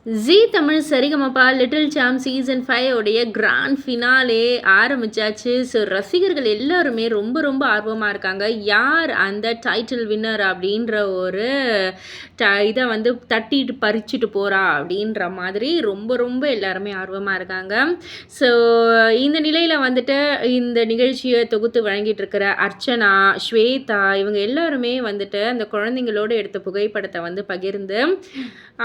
ஜீ Tamil Sarigamapa little champs season 5 உடைய grand finale ஆரம்பிச்சாச்சு. So ரசிகர்கள் எல்லாருமே ரொம்ப ரொம்ப ஆர்வமாக இருக்காங்க. யார் அந்த டைட்டில் வின்னர் அப்படின்ற ஒரு இதை வந்து தட்டிட்டு பறிச்சுட்டு போகிறா அப்படின்ற மாதிரி ரொம்ப ரொம்ப எல்லாருமே ஆர்வமாக இருக்காங்க. ஸோ இந்த நிலையில் வந்துட்டு இந்த நிகழ்ச்சியை தொகுத்து வழங்கிட்டு இருக்கிற அர்ச்சனா, ஸ்வேதா இவங்க எல்லாருமே வந்துட்டு அந்த குழந்தைங்களோடு எடுத்த புகைப்படத்தை வந்து பகிர்ந்து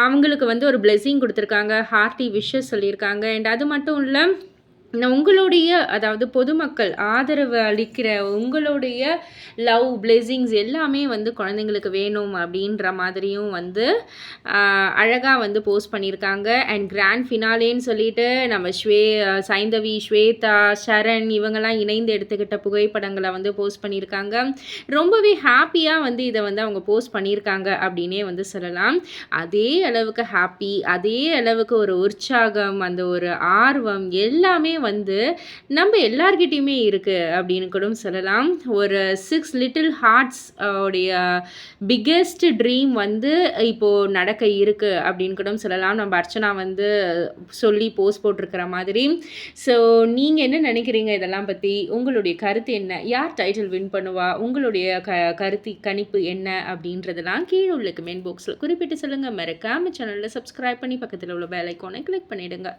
அவங்களுக்கு வந்து ஒரு பிளெஸிங் கொடுத்துருக்காங்க. ஹார்ட்டி விஷஸ் சொல்லியிருக்காங்க. அண்ட் அது மட்டும் இல்லை, உங்களுடைய அதாவது பொதுமக்கள் ஆதரவு அளிக்கிற உங்களுடைய லவ் பிளெஸிங்ஸ் எல்லாமே வந்து குழந்தைங்களுக்கு வேணும் அப்படின்ற மாதிரியும் வந்து அழகாக வந்து போஸ்ட் பண்ணியிருக்காங்க. அண்ட் கிராண்ட் ஃபினாலேன்னு சொல்லிட்டு நம்ம சைந்தவி, ஸ்வேதா, சரண் இவங்கெல்லாம் இணைந்து எடுத்துக்கிட்ட புகைப்படங்களை வந்து போஸ்ட் பண்ணியிருக்காங்க. ரொம்பவே ஹாப்பியாக வந்து இதை வந்து அவங்க போஸ்ட் பண்ணியிருக்காங்க அப்படின்னே வந்து சொல்லலாம். அதே அளவுக்கு ஹாப்பி, அதே அளவுக்கு ஒரு உற்சாகம், அந்த ஒரு ஆர்வம் எல்லாமே வந்து நம்ம எல்லார்கிட்டயுமே இருக்குது அப்படின்னு கூட சொல்லலாம். ஒரு 6 லிட்டில் ஹார்ட்ஸ் உடைய பிக்கெஸ்ட் ட்ரீம் வந்து இப்போது நடக்க இருக்குது அப்படின்னு கூட சொல்லலாம். நம்ம அர்ச்சனா வந்து சொல்லி போஸ்ட் போட்டிருக்கிற மாதிரி. ஸோ நீங்கள் என்ன நினைக்கிறீங்க இதெல்லாம் பற்றி? உங்களுடைய கருத்து என்ன? யார் டைட்டில் வின் பண்ணுவா? உங்களுடைய கணிப்பு என்ன அப்படின்றதெல்லாம் கீழே உள்ள கமெண்ட் பாக்ஸில் குறிப்பிட்டு சொல்லுங்கள். மறக்காம சேனலில் சப்ஸ்கிரைப் பண்ணி பக்கத்தில் உள்ள பெல் ஐக்கானை கிளிக் பண்ணிவிடுங்க.